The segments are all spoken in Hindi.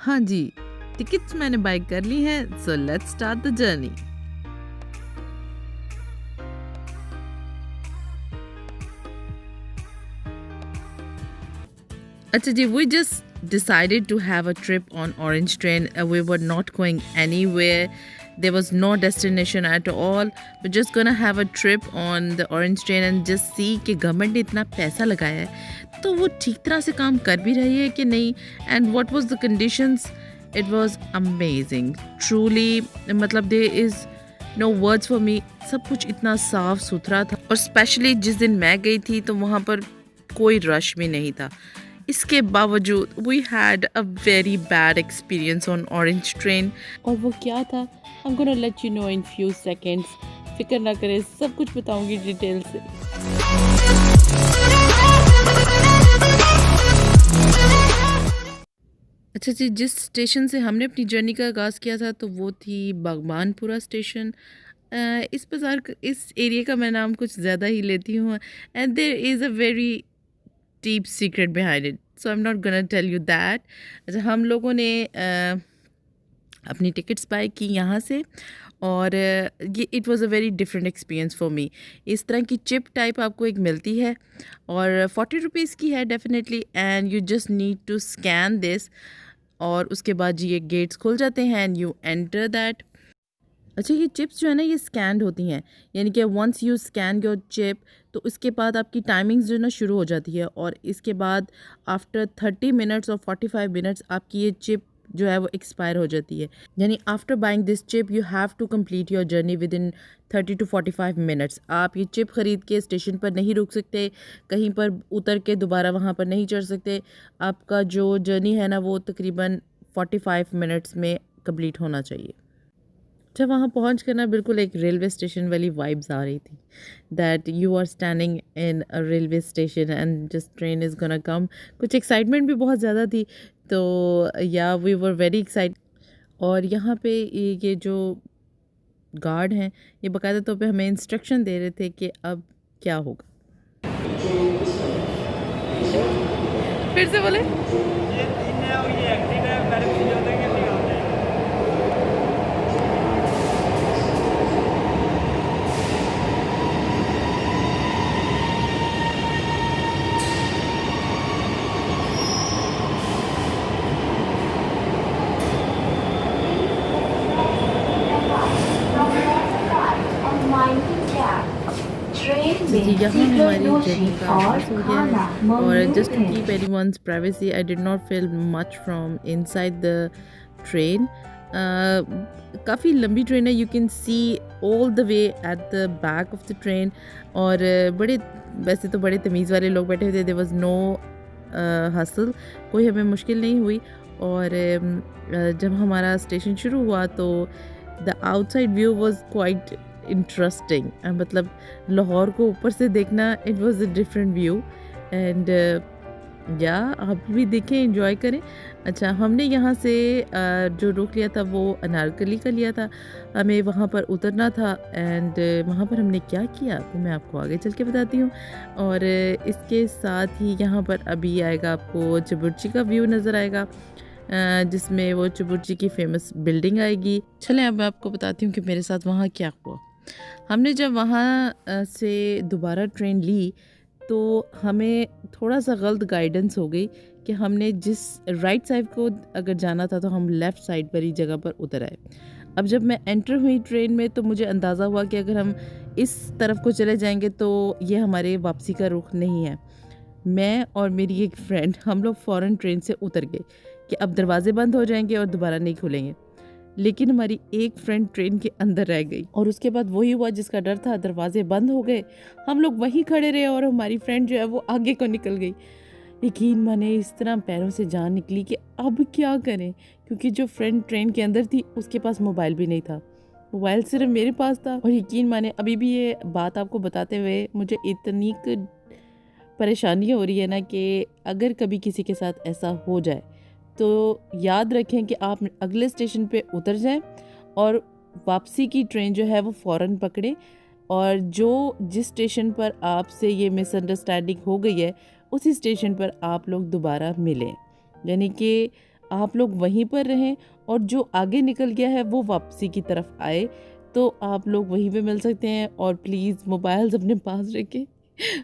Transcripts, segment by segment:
हाँ जी, टिकट्स मैंने बाय कर ली हैं, so let's start the journey. अच्छा जी, we just decided to have a trip on Orange train. We were not going anywhere. There was no destination at all. We're just gonna have a trip on the Orange train and just see कि गवर्नमेंट ने इतना पैसा लगाया है तो वो ठीक तरह से काम कर भी रही है कि नहीं, and what was the conditions. It was amazing. Truly, मतलब there is no words for me. सब कुछ इतना साफ सुथरा था और स्पेशली जिस दिन मैं गई थी तो वहाँ पर कोई रश भी नहीं था। इसके बावजूद we had a very bad experience on orange train. और वो क्या था, I am gonna let you know in few seconds. फिक्र ना करें, सब कुछ बताऊंगी डिटेल से। अच्छा जी, जिस स्टेशन से हमने अपनी जर्नी का आगाज़ किया था तो वो थी बागबानपुरा स्टेशन। इस एरिया का मैं नाम कुछ ज़्यादा ही लेती हूँ, and there is a very deep secret behind it, so I am not gonna tell you that. अच्छा, हम लोगों ने अपनी टिकट्स बाय की यहाँ से, और ये it was a very different experience for me. इस तरह की चिप टाइप आपको एक मिलती है और 40 रुपीज़ की है definitely, and you just need to scan this, और उसके बाद ये गेट्स खुल जाते हैं एंड यू एंटर दैट। अच्छा, ये चिप्स जो है ना ये स्कैन्ड होती हैं, यानी कि once you scan your chip तो उसके बाद आपकी टाइमिंग्स जो है ना शुरू हो जाती है, और इसके बाद आफ्टर 30 मिनट्स और 45 मिनट्स आपकी ये चिप जो है वो एक्सपायर हो जाती है। यानी after buying this chip you have to complete your journey within 30 to 45 minutes. आप ये चिप ख़रीद के स्टेशन पर नहीं रुक सकते, कहीं पर उतर के दोबारा वहाँ पर नहीं चढ़ सकते। आपका जो जर्नी है ना वो तकरीबन 45 मिनट्स में कंप्लीट होना चाहिए। जब वहाँ पहुँच कर ना बिल्कुल एक रेलवे स्टेशन वाली वाइब्स आ रही थी, that you are standing in a railway station and just train is gonna come. कुछ एक्साइटमेंट भी बहुत ज़्यादा थी, तो या वी वर वेरी एक्साइट। और यहाँ पे ये जो गार्ड हैं ये बाकायदा तौर पे हमें इंस्ट्रक्शन दे रहे थे कि अब क्या होगा। फिर से बोले। ये तीन है और ये एक्टिव है, पहले मुझे होता है कि नहीं होता है। जी, यहाँ हमारी जर्नी का आगाज़ हो गया है, और just to keep anyone's privacy I did not film much from inside the train. काफ़ी लंबी ट्रेन है, you can see all the way at the back of the train, और बड़े वैसे तो बड़े तमीज़ वाले लोग बैठे थे, देयर वाज नो हसल, कोई हमें मुश्किल नहीं हुई। और जब हमारा स्टेशन शुरू हुआ तो the outside view was quite interesting. मतलब लाहौर को ऊपर से देखना, it was a different view, and या आप भी देखें, एंजॉय करें। अच्छा, हमने यहाँ से जो रुक लिया था वो अनारकली का लिया था, हमें वहाँ पर उतरना था, एंड वहाँ पर हमने क्या किया तो मैं आपको आगे चल के बताती हूँ। और इसके साथ ही यहाँ पर अभी आएगा आपको चबुर्ची का व्यू नज़र आएगा, जिसमें वो चबुर्ची की फेमस बिल्डिंग आएगी। चलें अब मैं आपको बताती हूँ कि मेरे साथ वहाँ क्या हुआ। हमने जब वहाँ से दोबारा ट्रेन ली तो हमें थोड़ा सा गलत गाइडेंस हो गई कि हमने जिस राइट साइड को अगर जाना था तो हम लेफ़्ट साइड वाली जगह पर उतर आए। अब जब मैं एंटर हुई ट्रेन में तो मुझे अंदाज़ा हुआ कि अगर हम इस तरफ को चले जाएंगे तो ये हमारे वापसी का रुख नहीं है। मैं और मेरी एक फ्रेंड हम लोग फ़ौरन ट्रेन से उतर गए कि अब दरवाजे बंद हो जाएंगे और दोबारा नहीं खुलेंगे। लेकिन हमारी एक फ्रेंड ट्रेन के अंदर रह गई, और उसके बाद वही हुआ जिसका डर था, दरवाजे बंद हो गए, हम लोग वहीं खड़े रहे और हमारी फ्रेंड जो है वो आगे को निकल गई। यकीन माने इस तरह पैरों से जान निकली कि अब क्या करें, क्योंकि जो फ्रेंड ट्रेन के अंदर थी उसके पास मोबाइल भी नहीं था, मोबाइल सिर्फ मेरे पास था। और यकीन माने अभी भी ये बात आपको बताते हुए मुझे इतनी परेशानी हो रही है ना कि अगर कभी किसी के साथ ऐसा हो जाए तो याद रखें कि आप अगले स्टेशन पे उतर जाएं और वापसी की ट्रेन जो है वो फ़ौरन पकड़ें, और जिस स्टेशन पर आपसे ये मिसअंडरस्टैंडिंग हो गई है उसी स्टेशन पर आप लोग दोबारा मिलें। यानी कि आप लोग वहीं पर रहें और जो आगे निकल गया है वो वापसी की तरफ आए, तो आप लोग वहीं पे मिल सकते हैं। और प्लीज़ मोबाइल्स अपने पास रखें,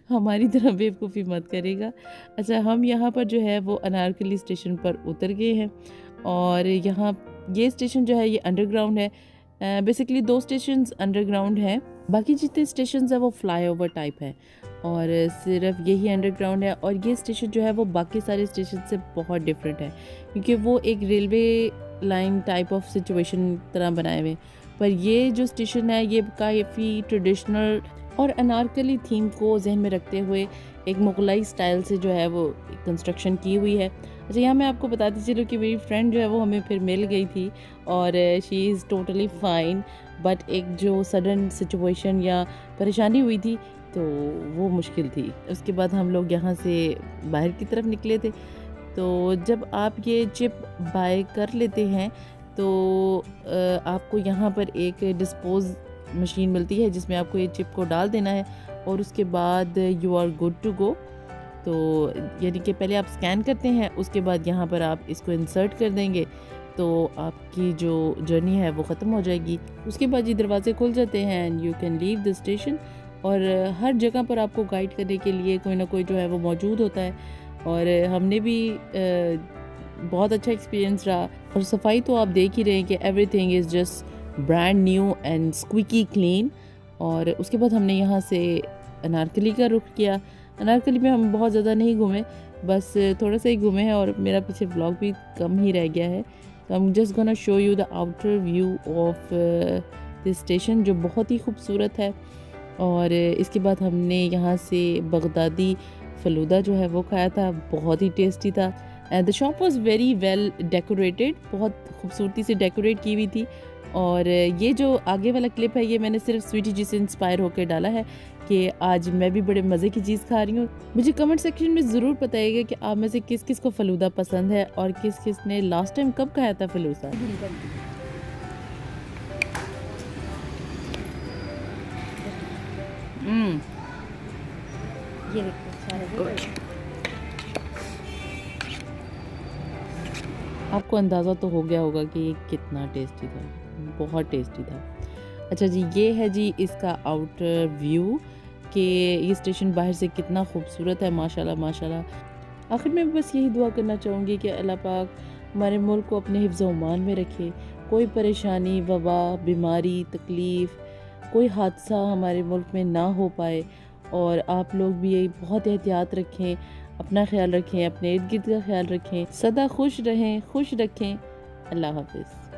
हमारी तरह बेवकूफ़ी मत करेगा। अच्छा, हम यहाँ पर जो है वो अनारकली स्टेशन पर उतर गए हैं और यहाँ ये स्टेशन जो है ये अंडरग्राउंड है। बेसिकली 2 स्टेशंस अंडरग्राउंड हैं, बाकी जितने स्टेशंस हैं वो फ्लाईओवर टाइप है और सिर्फ यही अंडरग्राउंड है। और ये स्टेशन जो है वो बाकी सारे स्टेशन से बहुत डिफरेंट है क्योंकि वो एक railway line type of situation तरह बनाए हुए हैं। पर ये जो स्टेशन है ये काफ़ी ट्रेडिशनल और अनारकली थीम को जहन में रखते हुए एक मुगलाई स्टाइल से जो है वो कंस्ट्रक्शन की हुई है। अच्छा, यहाँ मैं आपको बताती चलूँ कि मेरी फ्रेंड जो है वो हमें फिर मिल गई थी और she is totally fine, but एक जो सडन सिचुएशन या परेशानी हुई थी तो वो मुश्किल थी। उसके बाद हम लोग यहाँ से बाहर की तरफ निकले थे। तो जब आप ये चिप बाय कर लेते हैं तो आपको यहाँ पर एक डिस्पोज मशीन मिलती है जिसमें आपको ये चिप को डाल देना है और उसके बाद you are good to go. तो यानी कि पहले आप स्कैन करते हैं, उसके बाद यहाँ पर आप इसको इंसर्ट कर देंगे तो आपकी जो जर्नी है वो ख़त्म हो जाएगी। उसके बाद ये दरवाजे खुल जाते हैं and you can leave the station. और हर जगह पर आपको गाइड करने के लिए कोई ना कोई जो है वो मौजूद होता है और हमने भी बहुत अच्छा एक्सपीरियंस रहा। और सफाई तो आप देख ही रहे हैं कि everything is just brand new and squeaky clean. और उसके बाद हमने यहाँ से अनारकली का रुख किया। अनारकली में हम बहुत ज़्यादा नहीं घूमे, बस थोड़ा सा ही घूमे हैं और मेरा पीछे व्लॉग भी कम ही रह गया है। तो I am just gonna show you the outer view of this station जो बहुत ही खूबसूरत है। और इसके बाद हमने यहाँ से बगदादी फ़लूदा जो है वो खाया था, बहुत ही टेस्टी था। The shop was very well decorated, बहुत खूबसूरती से डेकोरेट की हुई थी। और ये जो आगे वाला क्लिप है ये मैंने सिर्फ स्वीटी जी से इंस्पायर होकर डाला है कि आज मैं भी बड़े मज़े की चीज़ खा रही हूँ। मुझे कमेंट सेक्शन में ज़रूर बताइएगा कि आप में से किस किस को फ़लूदा पसंद है और किस किस ने लास्ट टाइम कब खाया था फ़लूदा। ये देखो आपको अंदाज़ा तो हो गया होगा कि ये कितना टेस्टी था, बहुत टेस्टी था। अच्छा जी, ये है जी इसका आउटर व्यू कि ये स्टेशन बाहर से कितना खूबसूरत है, माशाल्लाह माशाल्लाह। आखिर में बस यही दुआ करना चाहूँगी कि अल्लाह पाक हमारे मुल्क को अपने हिफ्ज़ व-मान में रखे, कोई परेशानी, वबा, बीमारी, तकलीफ़, कोई हादसा हमारे मुल्क में ना हो पाए। और आप लोग भी यही बहुत एहतियात रखें, अपना ख्याल रखें, अपने इर्द गिर्द का ख्याल रखें, सदा खुश रहें, खुश रखें। अल्लाह हाफ़िज़।